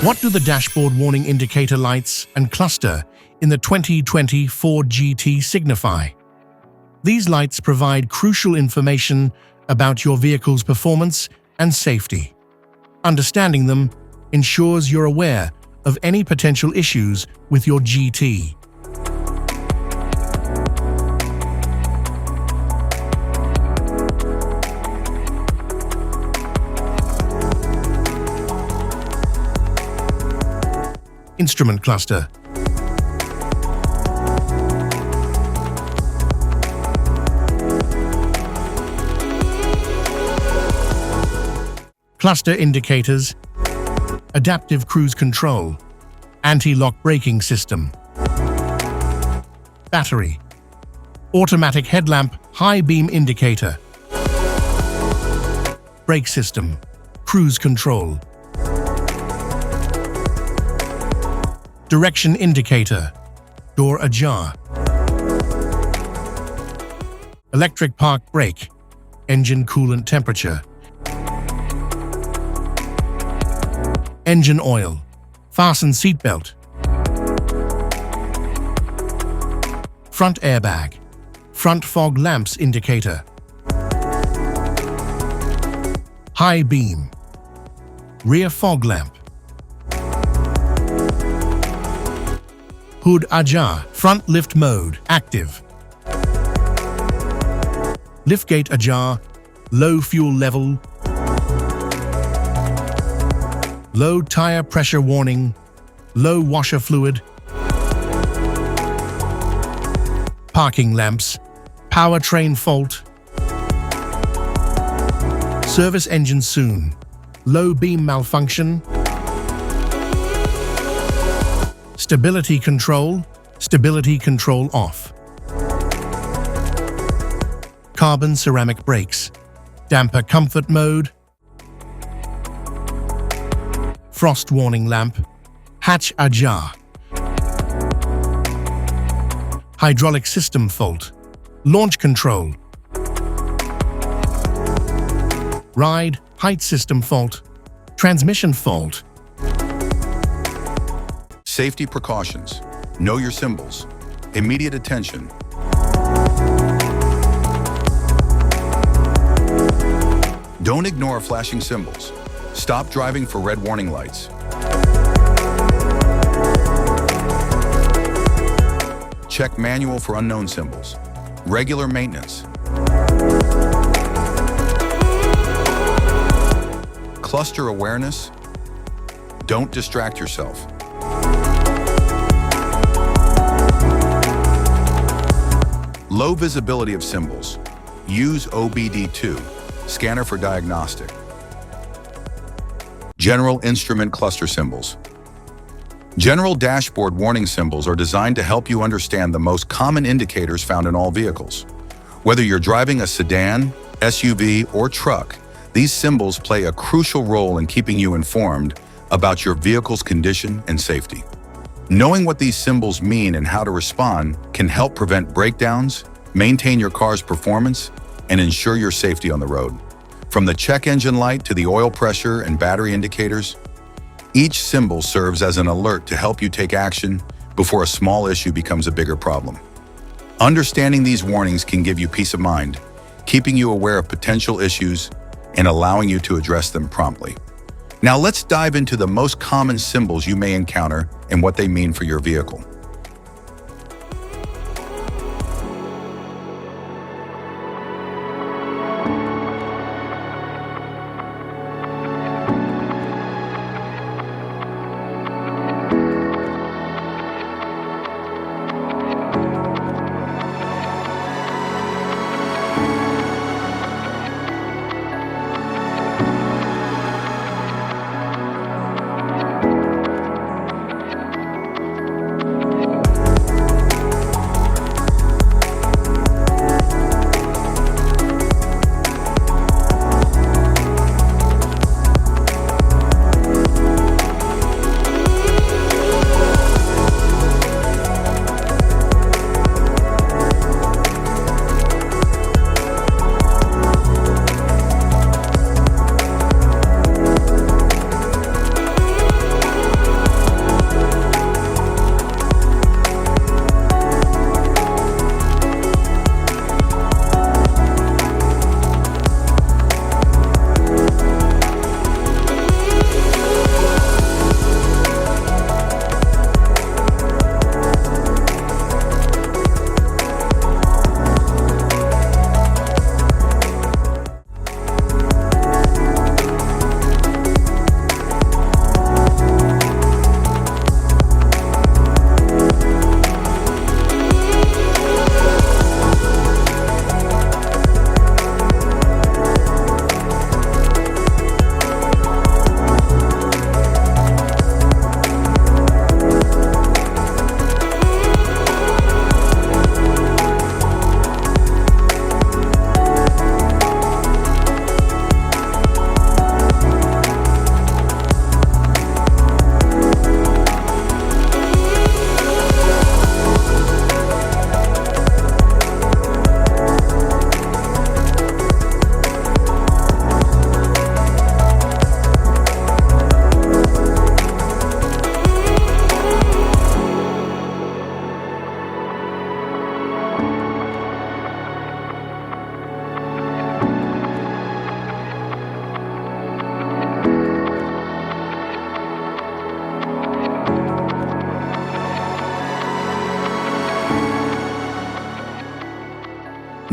What do the dashboard warning indicator lights and cluster in the 2020 Ford GT signify? These lights provide crucial information about your vehicle's performance and safety. Understanding them ensures you're aware of any potential issues with your GT. Instrument cluster. Cluster indicators, adaptive cruise control, anti-lock braking system. Battery, automatic headlamp, high beam indicator. Brake system, cruise control. Direction indicator, door ajar. Electric park brake, engine coolant temperature. Engine oil, fasten seatbelt. Front airbag, front fog lamps indicator. High beam, rear fog lamp. Hood ajar, front lift mode, active. Liftgate ajar, low fuel level. Low tire pressure warning, low washer fluid. Parking lamps, powertrain fault. Service engine soon, low beam malfunction. Stability control off. Carbon ceramic brakes, damper comfort mode. Frost warning lamp, hatch ajar. Hydraulic system fault, launch control. Ride, height system fault, transmission fault. Safety precautions. Know your symbols. Immediate attention. Don't ignore flashing symbols. Stop driving for red warning lights. Check manual for unknown symbols. Regular maintenance. Cluster awareness. Don't distract yourself. Low visibility of symbols. Use OBD2, scanner for diagnostic. General instrument cluster symbols. General dashboard warning symbols are designed to help you understand the most common indicators found in all vehicles. Whether you're driving a sedan, SUV, or truck, these symbols play a crucial role in keeping you informed about your vehicle's condition and safety. Knowing what these symbols mean and how to respond can help prevent breakdowns, maintain your car's performance, and ensure your safety on the road. From the check engine light to the oil pressure and battery indicators, each symbol serves as an alert to help you take action before a small issue becomes a bigger problem. Understanding these warnings can give you peace of mind, keeping you aware of potential issues and allowing you to address them promptly. Now let's dive into the most common symbols you may encounter and what they mean for your vehicle.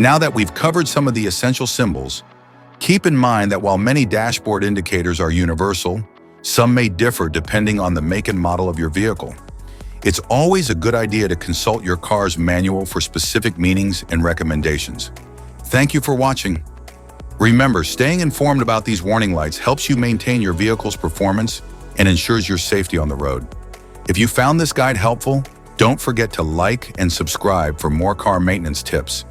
Now that we've covered some of the essential symbols, keep in mind that while many dashboard indicators are universal, some may differ depending on the make and model of your vehicle. It's always a good idea to consult your car's manual for specific meanings and recommendations. Thank you for watching. Remember, staying informed about these warning lights helps you maintain your vehicle's performance and ensures your safety on the road. If you found this guide helpful, don't forget to like and subscribe for more car maintenance tips.